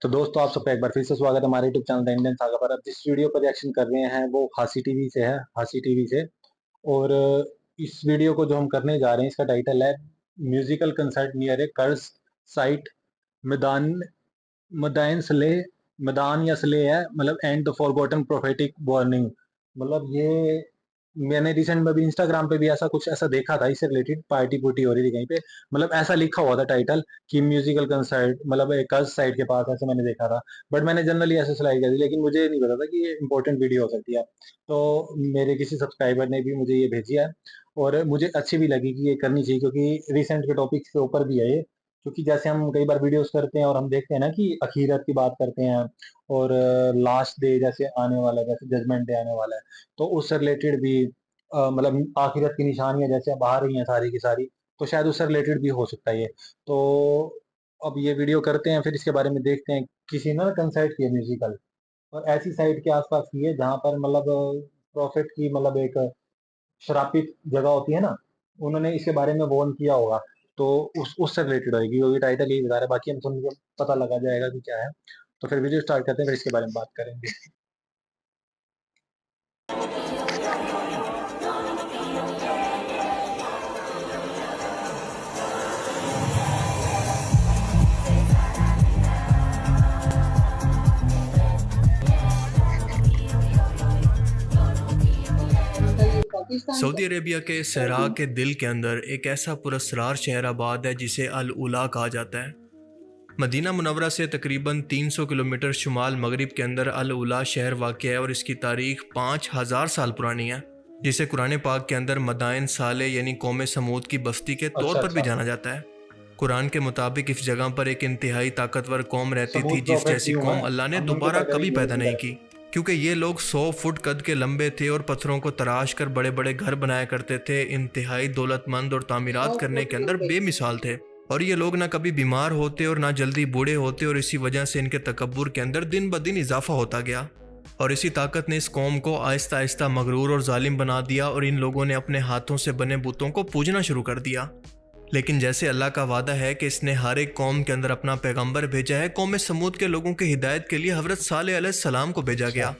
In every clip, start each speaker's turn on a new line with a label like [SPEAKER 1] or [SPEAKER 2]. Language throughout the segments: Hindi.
[SPEAKER 1] तो दोस्तों आप सबका एक बार फिर से स्वागत है हमारे YouTube channel the Indian saga पर। अब जिस वीडियो पर रिएक्शन कर रहे हैं वो हासी टीवी से है, हासी टीवी से। और इस वीडियो को जो हम करने जा रहे हैं इसका टाइटल है musical concert near a curse site मैदान मदाइन स्ले मैदान या स्ले है, मतलब and the forgotten prophetic warning. मतलब ये मैंने रिसेंट में भी इंस्टाग्राम पे भी ऐसा कुछ ऐसा देखा था, इससे रिलेटेड पार्टी पुर्टी हो रही थी कहीं पे, मतलब ऐसा लिखा हुआ था टाइटल कि म्यूजिकल कंसर्ट मतलब एक कर्ज साइड के पास, ऐसे मैंने देखा था। बट मैंने जनरली ऐसे स्लाइड कर दी, लेकिन मुझे नहीं पता था कि ये इंपॉर्टेंट वीडियो हो सकती है। तो मेरे किसी सब्सक्राइबर ने भी मुझे ये भेजी है और मुझे अच्छी भी लगी कि ये करनी चाहिए, क्योंकि रिसेंट के टॉपिक्स के ऊपर भी है ये। क्योंकि जैसे हम कई बार वीडियोस करते हैं और हम देखते हैं ना कि अखीरत की बात करते हैं और लास्ट डे जैसे आने वाला है, जैसे जजमेंट डे आने वाला है, तो उससे रिलेटेड भी मतलब आखिरत की निशानियां जैसे अब आ रही हैं सारी की सारी, तो शायद उससे रिलेटेड भी हो सकता है ये। तो अब ये वीडियो करते हैं, फिर इसके बारे में देखते हैं। किसी ने ना कंसर्ट किया म्यूजिकल, और ऐसी साइट के आसपास की है जहाँ पर मतलब प्रॉफिट की मतलब एक श्रापित जगह होती है ना, उन्होंने इसके बारे में वार्न किया होगा। तो उससे रिलेटेड होगी, क्योंकि टाइटल यही बता रहा है, बाकी हम सुन के पता लगा जाएगा कि क्या है। तो फिर वीडियो स्टार्ट करते हैं, फिर इसके बारे में बात करेंगे।
[SPEAKER 2] सऊदी अरेबिया के सहरा के दिल के अंदर एक ऐसा पुरस्कार शहर आबाद है जिसे अल उला कहा जाता है। मदीना मुनव्वरा से तकरीबन 300 किलोमीटर शुमाल मगरिब के अंदर अल उला शहर वाक़ है और इसकी तारीख 5000 साल पुरानी है, जिसे कुरान पाक के अंदर मदाइन साले यानी कौम समूद की बस्ती के तौर
[SPEAKER 1] अच्छा
[SPEAKER 2] पर भी
[SPEAKER 1] अच्छा।
[SPEAKER 2] जाना जाता है। कुरान के मुताबिक इस जगह पर एक इंतहाई ताकतवर कौम रहती थी
[SPEAKER 1] समूह
[SPEAKER 2] जिस
[SPEAKER 1] प्रॉफिट
[SPEAKER 2] जैसी
[SPEAKER 1] क्यों है,
[SPEAKER 2] कौम अल्लाह ने
[SPEAKER 1] हम उनके
[SPEAKER 2] दोबारा
[SPEAKER 1] ऊपर
[SPEAKER 2] कभी
[SPEAKER 1] करेंगे
[SPEAKER 2] पैदा
[SPEAKER 1] उसी
[SPEAKER 2] नहीं
[SPEAKER 1] तरह।
[SPEAKER 2] की, क्योंकि ये लोग 100 फुट कद के लंबे थे और पत्थरों को तराश कर बड़े बड़े घर बनाया करते थे। इंतहाई दौलतमंद और तामीरात करने के अंदर बेमिसाल थे, और ये लोग ना कभी बीमार होते और ना जल्दी बूढ़े होते, और इसी वजह से इनके तकब्बुर के अंदर दिन ब दिन इजाफा होता गया। और इसी ताकत ने इस कौम को आहिस्ता आहिस्ता मगरूर और जालिम बना दिया, और इन लोगों ने अपने हाथों से बने बुतों को पूजना शुरू कर दिया। लेकिन जैसे अल्लाह का वादा है कि इसने हर एक कौम के अंदर अपना पैगंबर भेजा है, कौम समूद के लोगों की हिदायत के लिए हज़रत सालेह अलैहिस्सलाम को भेजा
[SPEAKER 1] अच्छा।
[SPEAKER 2] गया।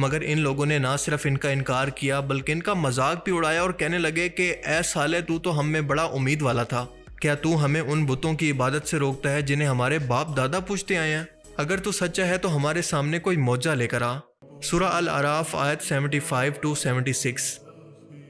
[SPEAKER 2] मगर इन लोगों ने ना सिर्फ इनका इनकार किया बल्कि इनका मजाक भी उड़ाया और कहने लगे कि ए साले, तू तो हम में बड़ा उम्मीद वाला था। क्या तू हमें उन बुतों की इबादत से रोकता है जिन्हें हमारे बाप दादा पूछते आए हैं? अगर तू सच्चा है तो हमारे सामने कोई मौजा लेकर आ। सूरा अल अराफ आयत 75 टू 76।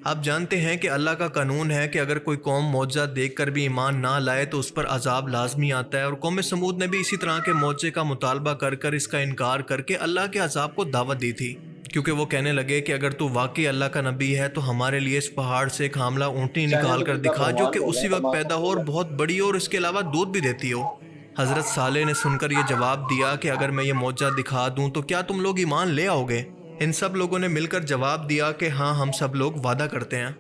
[SPEAKER 2] आप जानते हैं कि अल्लाह का कानून है कि अगर कोई कौम मौजा देखकर भी ईमान ना लाए तो उस पर अजाब लाजमी आता है, और कौम समूद ने भी इसी तरह के मौजे का मुतालबा कर कर इसका इनकार करके अल्लाह के अजाब को दावत दी थी, क्योंकि वो कहने लगे कि अगर तू वाकई अल्लाह का नबी है तो हमारे लिए इस पहाड़ से एक हामला ऊँटनी
[SPEAKER 1] चैनल
[SPEAKER 2] निकाल
[SPEAKER 1] को
[SPEAKER 2] कर
[SPEAKER 1] कितना
[SPEAKER 2] दिखा जो
[SPEAKER 1] प्रमोट
[SPEAKER 2] कि
[SPEAKER 1] कर रहे
[SPEAKER 2] उसी
[SPEAKER 1] हैं,
[SPEAKER 2] वक्त
[SPEAKER 1] तमाम
[SPEAKER 2] पैदा हो और
[SPEAKER 1] बोल
[SPEAKER 2] बहुत बड़ी हो और इसके अलावा दूध भी देती हो। हजरत साले ने सुनकर यह जवाब दिया कि अगर मैं ये मौजा दिखा दूं तो क्या तुम लोग ईमान ले आओगे? इन सब लोगों ने मिलकर जवाब दिया कि हाँ, हम सब लोग वादा करते हैं।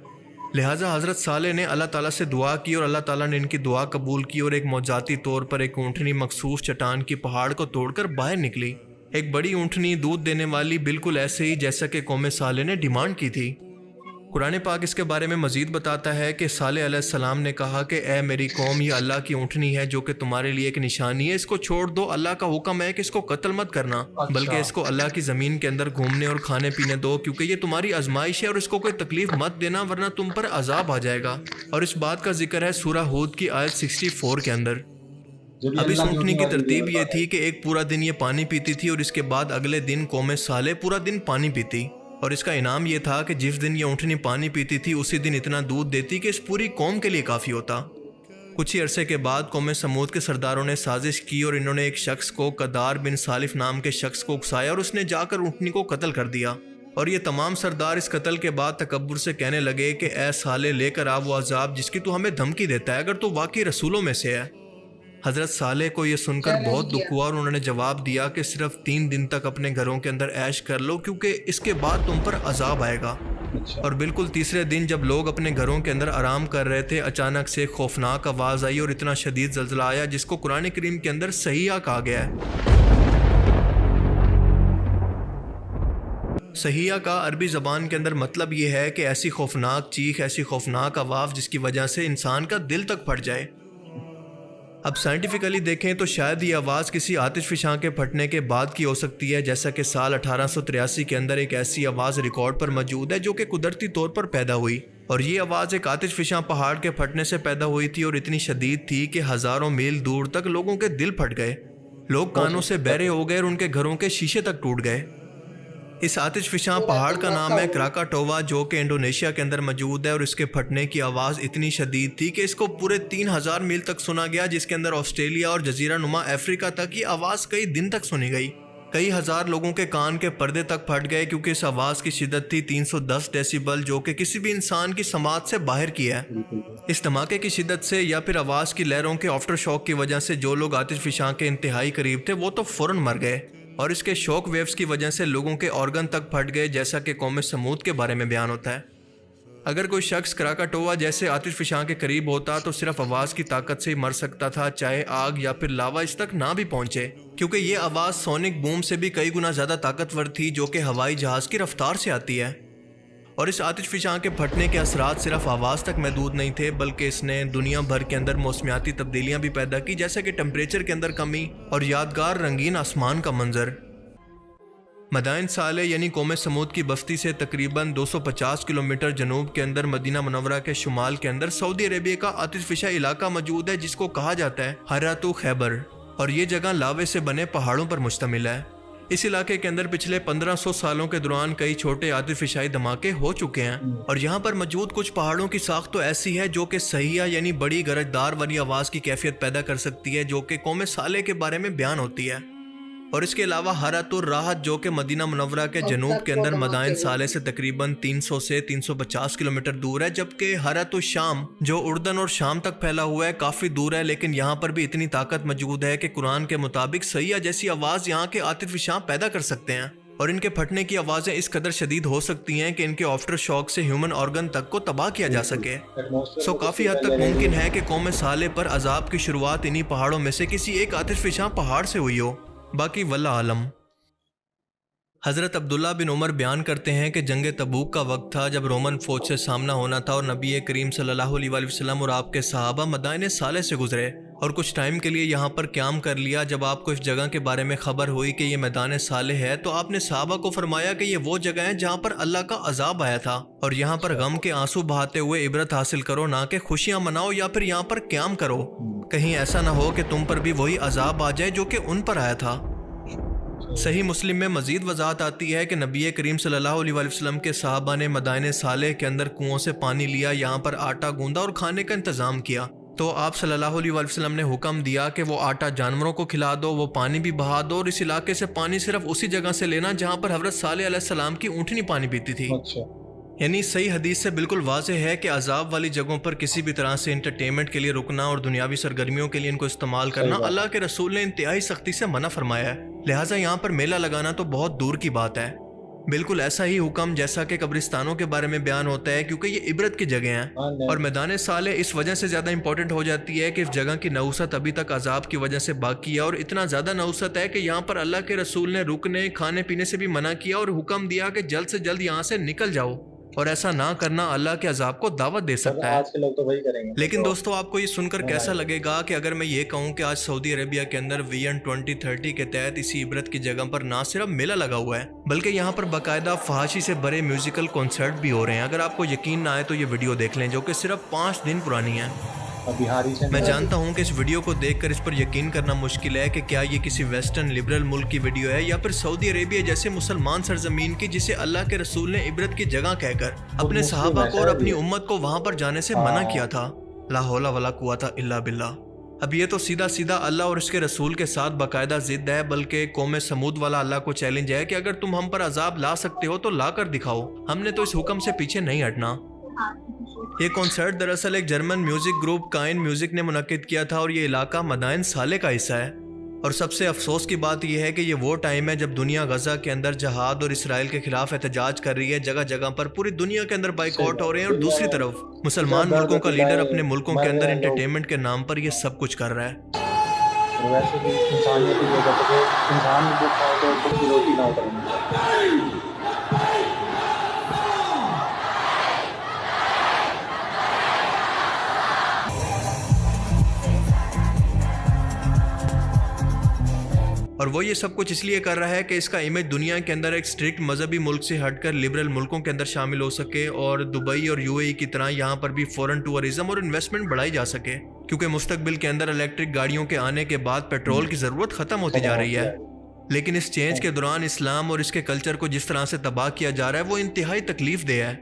[SPEAKER 2] लिहाजा हज़रत साले ने अल्लाह ताला से दुआ की और अल्लाह ताला ने इनकी दुआ कबूल की, और एक मौजाती तौर पर एक ऊँटनी मखसूस चट्टान की पहाड़ को तोड़कर बाहर निकली। एक बड़ी ऊँटनी, दूध देने वाली, बिल्कुल ऐसे ही जैसा कि कौम साले ने डिमांड की थी। कुरान पाक इसके बारे में मजीद बताता है कि साले अलैहिस्सलाम ने कहा कि ए मेरी कौम, ये अल्लाह की ऊँटनी है जो कि तुम्हारे लिए एक निशानी है, इसको छोड़ दो। अल्लाह का हुक्म है कि इसको कत्ल मत करना, बल्कि
[SPEAKER 1] अच्छा।
[SPEAKER 2] इसको अल्लाह की ज़मीन के अंदर घूमने और खाने पीने दो, क्योंकि ये तुम्हारी आजमाइश है, और इसको कोई तकलीफ मत देना वरना तुम पर अजाब आ जाएगा। और इस बात का जिक्र है सूरह हूद की आयत 64 के अंदर।
[SPEAKER 1] जब ये
[SPEAKER 2] अब इस
[SPEAKER 1] अल्लाह की
[SPEAKER 2] ऊँटनी
[SPEAKER 1] उठने
[SPEAKER 2] की
[SPEAKER 1] वाली वीडियो
[SPEAKER 2] तरतीब ये
[SPEAKER 1] बता रहे
[SPEAKER 2] थी
[SPEAKER 1] हैं।
[SPEAKER 2] कि एक पूरा दिन ये पानी पीती थी और इसके बाद अगले दिन कौम साले पूरा दिन पानी पीती, और इसका इनाम ये था कि जिस दिन ये ऊँटनी पानी पीती थी उसी दिन इतना दूध देती कि इस पूरी कौम के लिए काफ़ी होता। कुछ ही अरसे के बाद कौम समूद के सरदारों ने साजिश की और इन्होंने एक शख्स को, कदार बिन सालिफ नाम के शख्स को उकसाया और उसने जाकर ऊँटनी को कत्ल कर दिया। और ये तमाम सरदार इस कत्ल के बाद तकब्बुर से कहने लगे कि ए साले, लेकर आ वो अजाब जिसकी तू हमें धमकी देता है, अगर तू वाकई रसूलों में से है। हज़रत साले को यह सुनकर बहुत दुख हुआ और उन्होंने जवाब दिया कि सिर्फ 3 दिन तक अपने घरों के अंदर ऐश कर लो, क्योंकि इसके बाद तुम पर अजाब आएगा।
[SPEAKER 1] अच्छा।
[SPEAKER 2] और बिल्कुल तीसरे दिन जब लोग अपने घरों के अंदर आराम कर रहे थे, अचानक से खौफनाक आवाज़ आई और इतना शदीद ज़ल्ज़ला आया जिसको कुरान करीम के अंदर सहिया कहा गया है। सहिया का अरबी ज़बान के अंदर मतलब ये है कि ऐसी खौफनाक चीख, ऐसी खौफनाक आवाज़ जिसकी वजह से इंसान का दिल तक फट जाए। अब साइंटिफिकली देखें तो शायद ये आवाज़ किसी आतिशफिशां के फटने के बाद की हो सकती है, जैसा कि साल 1883 के अंदर एक ऐसी आवाज़ रिकॉर्ड पर मौजूद है जो कि कुदरती तौर पर पैदा हुई, और ये आवाज़ एक आतिशफिशां पहाड़ के फटने से पैदा हुई थी और इतनी शदीद थी कि हज़ारों मील दूर तक लोगों के दिल फट गए, लोग कानों से बहरे हो गए और उनके घरों के शीशे तक टूट गए। इस आतिशफिशां पहाड़ का नाम है क्राकाटोवा, जो कि इंडोनेशिया के अंदर मौजूद है, और इसके फटने की आवाज़ इतनी शदीद थी कि इसको पूरे 3000 मील तक सुना गया, जिसके अंदर ऑस्ट्रेलिया और जजीरा नुमा अफ्रीका तक ये आवाज़ कई दिन तक सुनी गई। कई हज़ार लोगों के कान के पर्दे तक फट गए क्योंकि इस आवाज़ की शिद्दत थी 310 डेसिबल, जो कि किसी भी इंसान की समात से बाहर की है। इस धमाके की शिद्दत से या फिर आवाज़ की लहरों के आफ्टर शॉक की वजह से जो लोग आतिशफिशां के इंतहाई करीब थे वो तो फ़ौरन मर गए, और इसके शॉक वेव्स की वजह से लोगों के ऑर्गन तक फट गए, जैसा कि कौम समूद के बारे में बयान होता है। अगर कोई शख्स क्राकाटोवा जैसे आतिशफिशां के करीब होता तो सिर्फ आवाज़ की ताकत से ही मर सकता था, चाहे आग या फिर लावा इस तक ना भी पहुंचे, क्योंकि ये आवाज़ सोनिक बूम से भी कई गुना ज़्यादा ताकतवर थी, जो कि हवाई जहाज़ की रफ्तार से आती है। और इस आतिशफिशां के फटने के असरात सिर्फ आवाज़ तक महदूद नहीं थे, बल्कि इसने दुनिया भर के अंदर मौसमियाती तब्दीलियां भी पैदा की, जैसे कि टेम्परेचर के अंदर कमी और यादगार रंगीन आसमान का मंजर। मदाइन साले यानी कौम समूद की बस्ती से तकरीबन 250 किलोमीटर जनूब के अंदर मदीना मुनव्वरा के शुमाल के अंदर सऊदी अरेबिया का आतिशफिशा इलाका मौजूद है, जिसको कहा जाता है हरातु खैबर, और ये जगह लावे से बने पहाड़ों पर मुश्तमिल है। इस इलाके के अंदर पिछले 1500 सालों के दौरान कई छोटे आतिशफिशाई धमाके हो चुके हैं, और यहाँ पर मौजूद कुछ पहाड़ों की साख्त तो ऐसी है जो कि सहिया यानी बड़ी गरजदार वाली आवाज़ की कैफियत पैदा कर सकती है, जो कि कौम साले के बारे में बयान होती है। और इसके अलावा हरातुर राहत, जो कि मदीना मुनव्वरा के जनूब के अंदर मदाइन साले से तकरीबन 300 से 350 किलोमीटर दूर है, जबकि हरातुर शाम, जो उर्दन और शाम तक फैला हुआ है, काफ़ी दूर है, लेकिन यहाँ पर भी इतनी ताकत मौजूद है कि कुरान के मुताबिक सहिया जैसी आवाज़ यहाँ के आतिशफिशां पैदा कर सकते हैं, और इनके फटने की आवाज़ें इस कदर शदीद हो सकती हैं कि इनके आफ्टर शॉक से ह्यूमन ऑर्गन तक को तबाह किया जा सके। सो काफ़ी हद तक मुमकिन है कि कौम साले पर अजाब की शुरुआत इन्हीं पहाड़ों में से किसी एक आतिशफिशां पहाड़ से हुई हो, बाकी वल्लाह आलम। हज़रत अब्दुल्ला बिन उमर बयान करते हैं कि जंग तबूक का वक्त था जब रोमन फौज से सामना होना था, और नबी करीम सल्लल्लाहु अलैहि वसल्लम और आपके सहाबा मदाइन साले से गुजरे और कुछ टाइम के लिए यहाँ पर क़याम कर लिया। जब आपको इस जगह के बारे में खबर हुई कि ये मैदान साले है, तो आपने सहाबा को फरमाया कि ये वो जगह है जहाँ पर अल्लाह का अजाब आया था, और यहाँ पर गम के आंसू बहाते हुए इबरत हासिल करो, ना कि खुशियाँ मनाओ या फिर यहाँ पर क़याम करो। कहीं ऐसा ना हो कि तुम पर भी वही अजाब आ जाए जो कि उन पर आया था। सही मुस्लिम में मजीद वजाहत आती है कि नबी करीम सल्लल्लाहु अलैहि वसल्लम के सहाबा ने मदाइन साले के अंदर कुओं से पानी लिया, यहाँ पर आटा गूंदा और खाने का इंतजाम किया। तो आप सल्लल्लाहु अलैहि वसल्लम ने हुक्म दिया कि वो आटा जानवरों को खिला दो, वो पानी भी बहा दो, और इस इलाके से पानी सिर्फ उसी जगह से लेना जहाँ पर हज़रत सालेह अलैहिस्सलाम की ऊँटनी पानी पीती थी। यानी सही हदीस से बिल्कुल वाज़ेह है कि अजाब वाली जगहों पर किसी भी तरह से इंटरटेनमेंट के लिए रुकना और दुनियावी सरगर्मियों के लिए इनको इस्तेमाल करना अल्लाह के रसूल ने इंतहाई सख्ती से मना फरमाया है। लिहाजा यहाँ पर मेला लगाना तो बहुत दूर की बात है। बिल्कुल ऐसा ही हुक्म जैसा कि कब्रिस्तानों के बारे में बयान होता है, क्योंकि ये इबरत की जगह हैं, और मैदान साले इस वजह से ज़्यादा इंपॉर्टेंट हो जाती है कि इस जगह की नौसत अभी तक अजाब की वजह से बाकी है, और इतना ज़्यादा नौसत है कि यहाँ पर अल्लाह के रसूल ने रुकने खाने पीने से भी मना किया और हुक्म दिया कि जल्द से जल्द यहाँ से निकल जाओ, और ऐसा ना करना अल्लाह के अजाब को दावत दे सकता है।
[SPEAKER 1] आज के लोग तो वही करेंगे।
[SPEAKER 2] लेकिन दोस्तों, आपको ये सुनकर कैसा लगेगा कि अगर मैं ये कहूँ कि आज सऊदी अरेबिया के अंदर विजन 2030 के तहत इसी इबरत की जगह पर ना सिर्फ मेला लगा हुआ है, बल्कि यहाँ पर बाकायदा फहाशी से भरे म्यूजिकल कॉन्सर्ट भी हो रहे हैं। अगर आपको यकीन ना आए तो ये वीडियो देख लें, जो कि सिर्फ 5 दिन पुरानी है। मैं जानता हूँ कि इस वीडियो को देखकर इस पर यकीन करना मुश्किल है कि क्या ये किसी वेस्टर्न लिबरल मुल्क की वीडियो है या फिर सऊदी अरेबिया जैसे मुसलमान सरजमीन की, जिसे अल्लाह के रसूल ने इबरत की जगह कहकर अपने सहाबा को और अपनी उम्मत को वहाँ पर जाने से मना किया था। ला हौला वला कुव्वता इल्ला बिल्लाह। अब ये तो सीधा सीधा अल्लाह और उसके रसूल के साथ बाकायदा जिद है, बल्कि कौम समूद वाला अल्लाह को चैलेंज है कि अगर तुम हम पर अजाब ला सकते हो तो ला कर दिखाओ, हमने तो इस हुक्म से पीछे नहीं हटना। ये कॉन्सर्ट दरअसल एक जर्मन म्यूजिक ग्रुप काइन म्यूजिक ने मुनक्किद किया था, और ये इलाका मदाइन साले का हिस्सा है। और सबसे अफसोस की बात यह है कि ये वो टाइम है जब दुनिया गजा के अंदर जहाद और इसराइल के खिलाफ एहतजाज कर रही है, जगह जगह पर पूरी दुनिया के अंदर बाइकआउट हो रहे हैं, और दूसरी तरफ मुसलमान मुल्कों का लीडर अपने मुल्कों के अंदर एंटरटेनमेंट के नाम पर यह सब कुछ कर रहा है।
[SPEAKER 1] वैसे भी इंसानियत की वजह से इंसान भूख खाए तो खुद की रोटी ना उतरनी।
[SPEAKER 2] और वो ये सब कुछ इसलिए कर रहा है कि इसका इमेज दुनिया के अंदर एक स्ट्रिक्ट मजहबी मुल्क से हटकर लिबरल मुल्कों के अंदर शामिल हो सके और दुबई और यूएई की तरह यहाँ पर भी फॉरेन टूरिज्म और इन्वेस्टमेंट बढ़ाई जा सके, क्योंकि मुस्तकबिल के अंदर इलेक्ट्रिक गाड़ियों के आने के बाद पेट्रोल की ज़रूरत ख़त्म होती जा रही है। लेकिन इस चेंज के दौरान इस्लाम और इसके कल्चर को जिस तरह से तबाह किया जा रहा है वो इंतहाई तकलीफ दे है।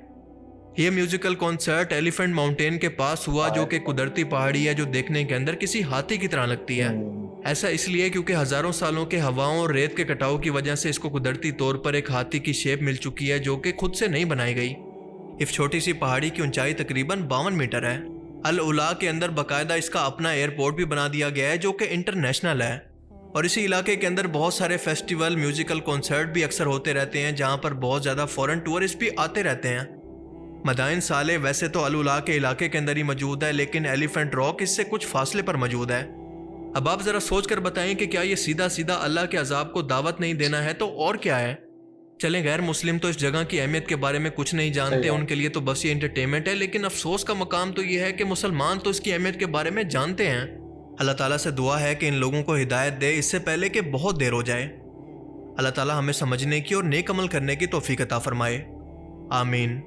[SPEAKER 2] ये म्यूजिकल कॉन्सर्ट एलिफेंट माउंटेन के पास हुआ, जो कि कुदरती पहाड़ी है जो देखने के अंदर किसी हाथी की तरह लगती है। ऐसा इसलिए क्योंकि हजारों सालों के हवाओं और रेत के कटाव की वजह से इसको कुदरती तौर पर एक हाथी की शेप मिल चुकी है, जो कि खुद से नहीं बनाई गई। इस छोटी सी पहाड़ी की ऊंचाई तकरीबन 52 मीटर है। अल उला के अंदर बाकायदा इसका अपना एयरपोर्ट भी बना दिया गया है जो कि इंटरनेशनल है। और इसी इलाके के अंदर बहुत सारे फेस्टिवल, म्यूजिकल कॉन्सर्ट भी अक्सर होते रहते हैं, जहाँ पर बहुत ज़्यादा फॉरेन टूरिस्ट भी आते रहते हैं। मदाइन साले वैसे तो अल उला के इलाके के अंदर ही मौजूद है, लेकिन एलिफेंट रॉक इससे कुछ फासले पर मौजूद है। अब आप ज़रा सोच कर बताएं कि क्या ये सीधा सीधा अल्लाह के अजाब को दावत नहीं देना है तो और क्या है। चलें, गैर मुस्लिम तो इस जगह की अहमियत के बारे में कुछ नहीं जानते, उनके लिए तो बस ये एंटरटेनमेंट है, लेकिन अफसोस का मकाम तो ये है कि मुसलमान तो इसकी अहमियत के बारे में जानते हैं। अल्लाह ताला से दुआ है कि इन लोगों को हिदायत दे इससे पहले कि बहुत देर हो जाए। अल्लाह ताला हमें समझने की और नेक अमल करने की तौफीक अता फरमाए, आमीन।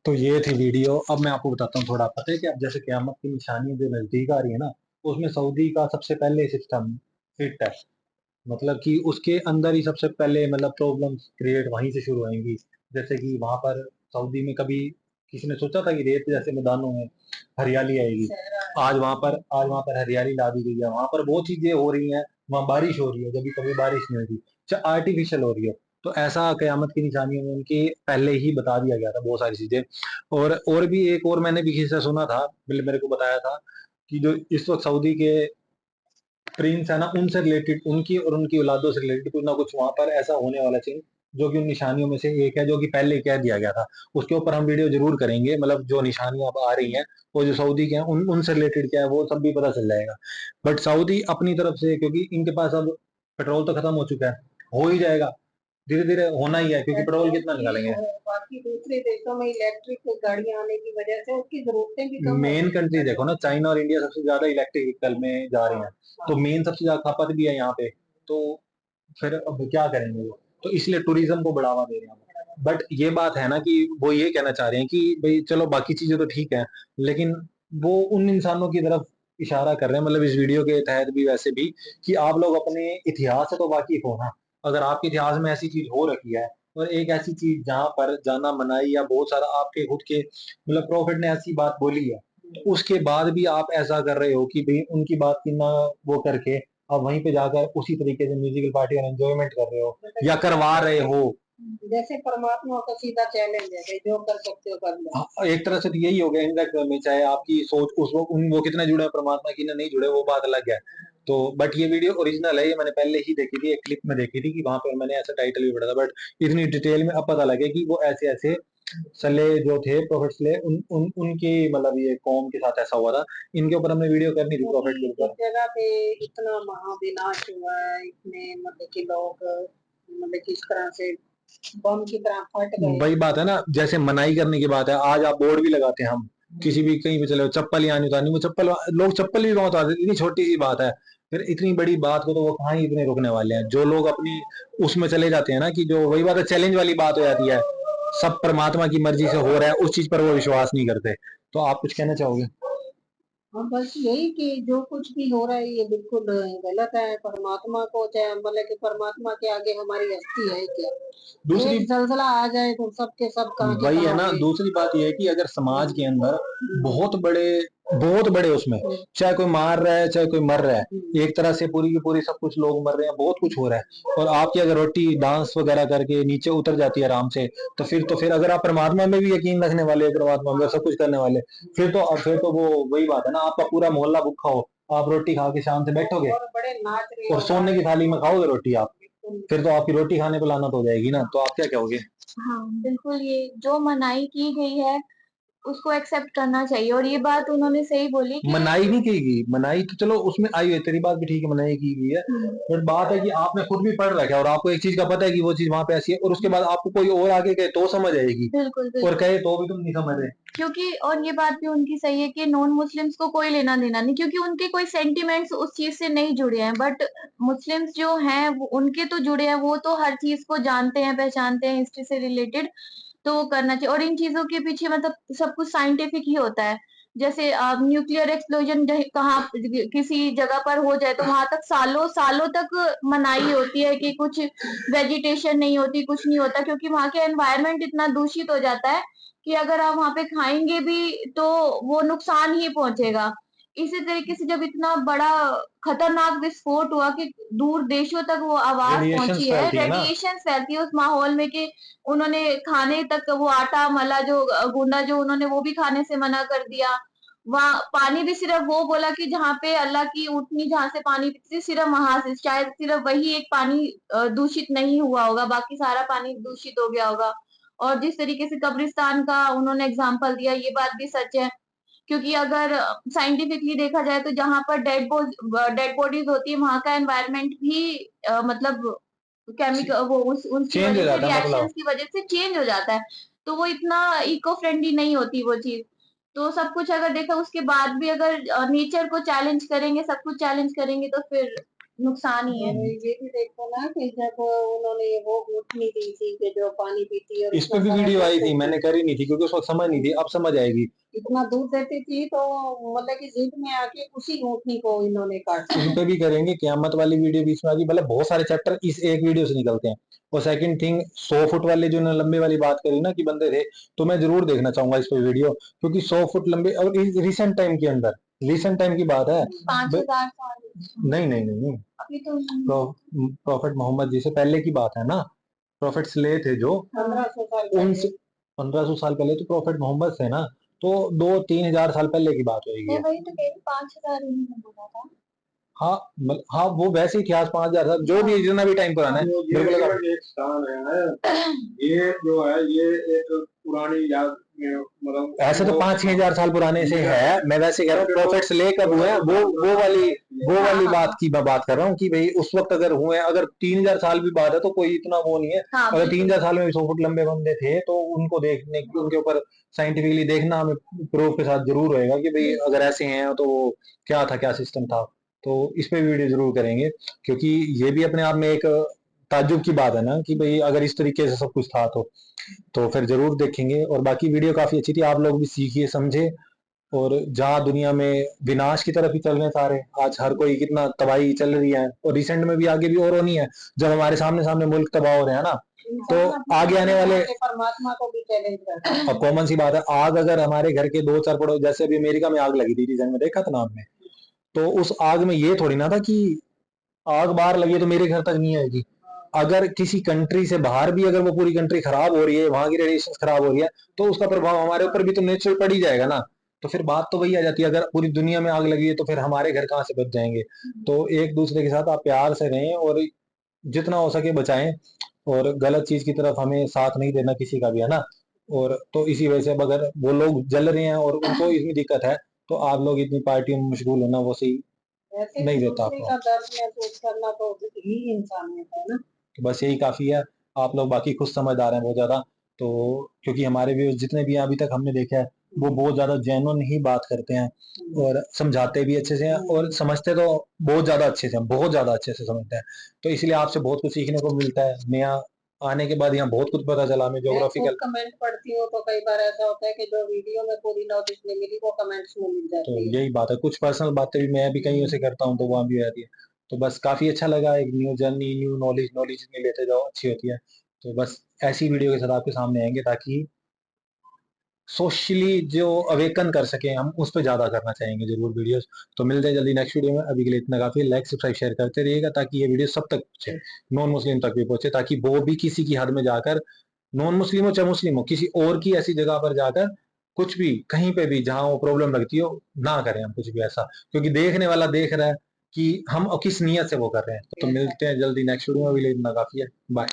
[SPEAKER 1] तो ये थी वीडियो। अब मैं आपको बताता हूँ थोड़ा। पता है कि अब जैसे क़यामत की निशानी जो नज़दीक आ रही है ना, उसमें सऊदी का सबसे पहले सिस्टम फिट है। मतलब कि उसके अंदर ही सबसे पहले मतलब प्रॉब्लम्स क्रिएट वहीं से शुरू होंगी। जैसे कि वहाँ पर सऊदी में कभी किसी ने सोचा था कि रेत जैसे मैदानों में हरियाली आएगी? आज वहाँ पर हरियाली ला दी गई है। वहाँ पर वो चीज़ें हो रही हैं, वहाँ बारिश हो रही है, जबकि कभी बारिश नहीं होती, चाहे आर्टिफ़िशियल हो रही है। तो ऐसा क़यामत की निशानियों में उनके पहले ही बता दिया गया था बहुत सारी चीज़ें। और भी एक और मैंने भी किसी से सुना था, मतलब मेरे को बताया था कि जो इस वक़्त सऊदी के प्रिंस है ना, उनसे रिलेटेड, उनकी और उनकी औलादों से रिलेटेड कुछ ना कुछ वहाँ पर ऐसा होने वाला सीन, जो कि उन निशानियों में से एक है, जो कि पहले ही कह दिया गया था। उसके ऊपर हम वीडियो ज़रूर करेंगे, मतलब जो निशानियाँ अब आ रही हैं, वो जो सऊदी के हैं, उनसे रिलेटेड क्या है, वो सब भी पता चल जाएगा। बट सऊदी अपनी तरफ से, क्योंकि इनके पास अब पेट्रोल तो खत्म हो चुका है, हो ही जाएगा, धीरे-धीरे होना ही है, क्योंकि पेट्रोल कितना निकालेंगे?
[SPEAKER 3] बाकी दूसरे देशों में इलेक्ट्रिक गाड़ियां आने की वजह से उसकी जरूरतें भी कम
[SPEAKER 1] मेन कंट्री देखो ना, चाइना और इंडिया सबसे ज़्यादा इलेक्ट्रिक व्हीकल में जा रहे हैं, तो मेन सबसे ज़्यादा खपत भी है यहाँ पे, तो फिर अब क्या करेंगे वो? तो इसलिए टूरिज़्म को बढ़ावा दे रहे हैं। बट ये बात है ना कि वो ये कहना चाह रहे हैं कि भई चलो बाकी चीज़ें तो ठीक है, लेकिन वो उन इंसानों की तरफ इशारा कर रहे हैं, मतलब इस वीडियो के तहत भी वैसे भी, कि आप लोग अपने इतिहास से तो वाकिफ़ हो ना। अगर आपके इतिहास में ऐसी चीज़ हो रखी है, और एक ऐसी चीज़ जहाँ पर जाना मनाही या बहुत सारा आपके खुद के मतलब प्रॉफिट ने ऐसी बात बोली है, तो उसके बाद भी आप ऐसा कर रहे हो कि भई उनकी बात की ना वो करके आप वहीं पे जाकर उसी तरीके से म्यूजिकल पार्टी और एन्जॉयमेंट कर रहे हो या करवा रहे हो।
[SPEAKER 3] जैसे परमात्मा का सीधा चैलेंज है कि जो कर सकते हो कर लो।
[SPEAKER 1] हाँ, एक तरह से तो यही हो गया इनडायरेक्ट वे में, चाहे आपकी सोच उस वो कितने जुड़े हैं परमात्मा की, नहीं जुड़े, वो बात अलग है। तो बट ये वीडियो ओरिजिनल है, ये मैंने पहले ही देखी थी, एक क्लिप में देखी थी कि वहाँ पे मैंने ऐसा टाइटल भी पढ़ा था, बट इतनी डिटेल में अब पता लगे कि वो ऐसे-ऐसे सले जो थे, प्रॉफिट सले, उनकी मतलब ये कौम के साथ ऐसा हुआ था। इनके ऊपर हमने वीडियो करनी थी प्रॉफिट के ऊपर।
[SPEAKER 3] इस जगह पे इतना महाविनाश हुआ है, इतने मतलब कि लोग मतलब किस तरह से बम की तरह फट गए।
[SPEAKER 1] वही बात है ना, जैसे मनाही करने की बात है, आज आप बोर्ड भी लगाते हैं हम, किसी भी कहीं पे चले जाओ, चप्पल यहाँ नहीं उतारनी, वो चप्पल लोग चप्पल भी कहाँ उतारते हैं, इतनी छोटी सी बात है। फिर इतनी बड़ी बात को तो वो कहाँ ही इतने रोकने वाले हैं। जो लोग अपनी उसमें चले जाते हैं ना, कि जो वही बात है, चैलेंज वाली बात हो जाती है, सब परमात्मा की मर्जी से हो रहा है, उस चीज पर वो विश्वास नहीं करते। तो आप कुछ कहना चाहोगे?
[SPEAKER 3] हाँ, बस यही कि जो कुछ भी हो रहा है ये बिल्कुल गलत है। परमात्मा को चाहे मतलब कि परमात्मा के आगे हमारी हस्ती है क्या?
[SPEAKER 1] दूसरी
[SPEAKER 3] एक ज़लज़ला आ जाए तो सब के सब कहाँ के
[SPEAKER 1] वही है
[SPEAKER 3] कहाँ
[SPEAKER 1] ना,
[SPEAKER 3] हो गए।
[SPEAKER 1] दूसरी बात ये है कि अगर समाज के अंदर बहुत बड़े उसमें, चाहे कोई मार रहा है, चाहे कोई मर रहा है, एक तरह से पूरी की पूरी सब कुछ लोग मर रहे हैं, बहुत कुछ हो रहा है, और आपकी अगर रोटी डांस वगैरह करके नीचे उतर जाती है आराम से, तो फिर अगर आप परमात्मा में भी यकीन रखने वाले, परमात्मा में सब कुछ करने वाले, फिर तो वो वही बात है ना, आपका पूरा मोहल्ला भूखा हो, आप रोटी खा के शाम से बैठोगे
[SPEAKER 3] और बड़े नाच रहे
[SPEAKER 1] और सोने की थाली में खाओगे रोटी आप, फिर तो आपकी रोटी खाने पे लानत हो जाएगी ना। तो आप क्या कहोगे?
[SPEAKER 4] हाँ, बिल्कुल ये जो मनाही की गई है उसको एक्सेप्ट करना चाहिए। और ये बात उन्होंने सही बोली कि
[SPEAKER 1] मनाही नहीं की गई, मनाही तो चलो उसमें आई है, तेरी बात भी ठीक है, मनाही की गई है, बट बात है कि आपने खुद भी पढ़ रखा है और आपको एक चीज का पता है कि वो चीज वहां पे ऐसी है, और उसके बाद आपको कोई और आगे कहे तो समझ आएगी,
[SPEAKER 4] बिल्कुल
[SPEAKER 1] और
[SPEAKER 4] बिल्कुल
[SPEAKER 1] कहे तो भी तुम नहीं समझ रहे।
[SPEAKER 4] क्योंकि और ये बात भी उनकी सही है कि नॉन मुस्लिम्स को कोई लेना देना नहीं, क्योंकि उनके कोई सेंटिमेंट्स उस चीज से नहीं जुड़े हैं। बट मुस्लिम्स जो हैं उनके तो जुड़े हैं, वो तो हर चीज को जानते हैं, पहचानते हैं हिस्ट्री से रिलेटेड। तो वो करना चाहिए। और इन चीजों के पीछे मतलब सब कुछ साइंटिफिक ही होता है। जैसे न्यूक्लियर एक्सप्लोजन कहाँ किसी जगह पर हो जाए तो वहां तक सालों सालों तक मनाही होती है कि कुछ वेजिटेशन नहीं होती, कुछ नहीं होता, क्योंकि वहां के एनवायरनमेंट इतना दूषित हो जाता है कि अगर आप वहां पे खाएंगे भी तो वो नुकसान ही पहुंचेगा। इसी तरीके से जब इतना बड़ा खतरनाक विस्फोट हुआ कि दूर देशों तक वो आवाज
[SPEAKER 1] रेडिएशन
[SPEAKER 4] पहुंची है,
[SPEAKER 1] फैलती है ना।
[SPEAKER 4] रेडिएशन फैलती है उस माहौल में कि उन्होंने खाने तक वो आटा मला जो गूंदा जो उन्होंने वो भी खाने से मना कर दिया। वहाँ पानी भी सिर्फ वो बोला कि जहाँ पे अल्लाह की ऊँटनी जहाँ से पानी पीती थी सिर्फ वहां से, शायद सिर्फ वही एक पानी दूषित नहीं हुआ होगा, बाकी सारा पानी दूषित हो गया होगा। और जिस तरीके से कब्रिस्तान का उन्होंने एग्जाम्पल दिया, ये बात भी सच है। क्योंकि अगर साइंटिफिकली देखा जाए तो जहाँ पर डेड बॉडीज होती है वहां का एनवायरनमेंट भी मतलब केमिकल वो उसकी
[SPEAKER 1] चेंज हो
[SPEAKER 4] वजह से
[SPEAKER 1] जाता है मतलब।
[SPEAKER 4] रिएक्शंस की वजह से चेंज हो जाता है। तो वो इतना इको फ्रेंडली नहीं होती वो चीज। तो सब कुछ अगर देखा उसके बाद भी अगर नेचर को चैलेंज करेंगे, सब कुछ चैलेंज करेंगे तो फिर नुकसान ही है।
[SPEAKER 3] और ये भी देखो ना कि जब उन्होंने वो ऊँटनी दी थी कि जो पानी पीती है और
[SPEAKER 1] इस पे
[SPEAKER 3] इतना
[SPEAKER 1] भी
[SPEAKER 3] सारा
[SPEAKER 1] वीडियो
[SPEAKER 3] दूध
[SPEAKER 1] आई थी,
[SPEAKER 3] देती
[SPEAKER 1] मैंने करी नहीं थी क्योंकि उस वक्त समझ नहीं थी, अब समझ आएगी।
[SPEAKER 3] इतना दूध देती थी तो मतलब कि जिद में आके उसी ऊँटनी को इन्होंने काट
[SPEAKER 1] उन
[SPEAKER 3] दिया।
[SPEAKER 1] पे भी करेंगे, क़यामत वाली वीडियो बीच में आ गई, मतलब बहुत सारे चैप्टर इस एक वीडियो से निकलते हैं। और सेकंड थिंग 100 फुट वाले जो ने लंबे वाली बात करी ना कि बंदे थे, तो मैं जरूर देखना चाहूंगा इस पे वीडियो, क्योंकि 100 फुट लंबे और रिसेंट टाइम के अंदर, रिसेंट टाइम की बात है।
[SPEAKER 4] 5,000 साल
[SPEAKER 1] नहीं नहीं नहीं,
[SPEAKER 4] अभी तो
[SPEAKER 1] प्रॉफिट मोहम्मद जी से पहले की बात है ना, प्रॉफिट स्ले थे जो
[SPEAKER 3] 1500 साल
[SPEAKER 1] उनसे
[SPEAKER 3] पहले
[SPEAKER 1] 1500 साल पहले तो प्रॉफिट मोहम्मद से ना, तो 2-3 हजार साल पहले की बात होगी।
[SPEAKER 4] मैं वही तो कह रही 5,000 उन्होंने बोला था।
[SPEAKER 1] हाँ हाँ, वो वैसे इतिहास 5 हजार साल जो भी है, जितना भी टाइम पुराना है,
[SPEAKER 5] ये
[SPEAKER 1] बिल्कुल अगर
[SPEAKER 5] एक स्थान है, ये जो है ये एक पुरानी याद मतलब
[SPEAKER 1] ऐसे तो 5-6 हजार साल पुराने से है, मैं वैसे कह रहा हूँ प्रॉफिट स्ले कब हुए हैं, वो वाली
[SPEAKER 4] हाँ
[SPEAKER 1] बात की मैं बात कर रहा हूँ कि भाई उस वक्त अगर हुए हैं, अगर 3 हजार साल भी बाद है तो कोई इतना वो नहीं है।
[SPEAKER 4] हाँ
[SPEAKER 1] अगर तीन
[SPEAKER 4] बिल्कुल
[SPEAKER 1] हजार साल में भी 100 फुट लंबे बंदे थे तो उनको देखने उनके ऊपर साइंटिफिकली देखना हमें प्रूफ के साथ जरूर होएगा कि भाई
[SPEAKER 4] बिल्कुल
[SPEAKER 1] अगर ऐसे हैं तो वो क्या था, क्या सिस्टम था। तो इस पे वीडियो जरूर करेंगे, क्योंकि ये भी अपने आप में एक ताज्जुब की बात है ना कि भाई अगर इस तरीके से सब कुछ था तो फिर जरूर देखेंगे। और बाकी वीडियो काफी अच्छी थी, आप लोग भी सीखिए समझे। और जहाँ दुनिया में विनाश की तरफ ही चल रहे हैं सारे, आज हर कोई कितना तबाही चल रही है, और रिसेंट में भी आगे भी और होनी है, जब हमारे सामने सामने मुल्क तबाह हो रहे हैं ना, तो
[SPEAKER 3] इंसान अपने
[SPEAKER 1] आगे आने
[SPEAKER 3] आप
[SPEAKER 1] वाले,
[SPEAKER 3] में परमात्मा को भी चैलेंज करता है।
[SPEAKER 1] अब कॉमन सी बात है, आग अगर हमारे घर के 2-4 पड़ोस, जैसे अभी अमेरिका में आग लगी थी रिसेंट में, देखा था ना आपने, तो उस आग में ये थोड़ी ना था कि आग बाहर लगी है तो मेरे घर तक नहीं आएगी। अगर किसी कंट्री से बाहर भी अगर वो पूरी कंट्री खराब हो रही है, वहां की रेडिएशन खराब हो रही है, तो उसका प्रभाव हमारे ऊपर भी तो नेचुरल पड़ ही जाएगा ना। तो फिर बात तो वही आ जाती है, अगर पूरी दुनिया में आग लगी है तो फिर हमारे घर कहाँ से बच जाएंगे। तो एक दूसरे के साथ आप प्यार से रहें और जितना हो सके बचाएं, और गलत चीज की तरफ हमें साथ नहीं देना किसी का भी, है ना। और तो इसी वजह से अब अगर वो लोग जल रहे हैं और उनको इतनी दिक्कत है, तो आप लोग इतनी पार्टियों में मशगूल होना वो सही
[SPEAKER 3] ऐसे भी
[SPEAKER 1] नहीं देता
[SPEAKER 3] दूसरे
[SPEAKER 1] आपको।
[SPEAKER 3] का दर्द महसूस करना तो ही इंसानियत है ना।
[SPEAKER 1] तो बस यही काफ़ी है। आप लोग बाकी खुद समझदार हैं बहुत ज़्यादा। तो क्योंकि हमारे व्यूअर्स जितने भी हैं अभी तक हमने देखा है, वो बहुत ज़्यादा जेन्युइन ही बात करते हैं और समझाते भी अच्छे से हैं और समझते तो बहुत ज़्यादा अच्छे से हैं, बहुत ज़्यादा अच्छे से समझते हैं। तो इसलिए आपसे बहुत कुछ सीखने को मिलता है। नया आने के बाद यहाँ बहुत कुछ पता चला हमें
[SPEAKER 3] मैं खुद
[SPEAKER 1] ज्योग्राफिकल।
[SPEAKER 3] कमेंट पढ़ती हूँ तो कई बार ऐसा होता है कि जो वीडियो में पूरी नॉलेज नहीं मिली वो कमेंट्स में मिल
[SPEAKER 1] तो
[SPEAKER 3] जाती है।
[SPEAKER 1] यही बात है, कुछ पर्सनल बातें भी मैं भी कहीं से करता हूँ तो वहाँ भी हो जाती है। तो बस काफ़ी अच्छा लगा, एक new journey, new knowledge knowledge जितनी लेते जाओ अच्छी होती है। तो बस ऐसी वीडियो के साथ आपके सामने आएँगे ताकि सोशली जो अवेकन कर सकें, हम उस पे ज़्यादा करना चाहेंगे ज़रूर वीडियोज़। तो मिलते हैं जल्दी नेक्स्ट वीडियो में, अभी के लिए इतना काफ़ी है। लाइक, सब्सक्राइब, शेयर करते रहिएगा ताकि ये वीडियो सब तक पहुँचे, नॉन मुस्लिम तक भी पहुँचे, ताकि वो भी किसी की हद में जाकर, नॉन मुस्लिम हो चाहे मुस्लिम हो, किसी और की ऐसी जगह पर जाकर कुछ भी, कहीं पे भी जहाँ वो प्रॉब्लम लगती हो, ना करें हम कुछ भी ऐसा। क्योंकि देखने वाला देख रहा है कि हम किस नीयत से वो कर रहे हैं। तो मिलते हैं जल्दी नेक्स्ट वीडियो में, अभी के लिए इतना काफ़ी है। बाय।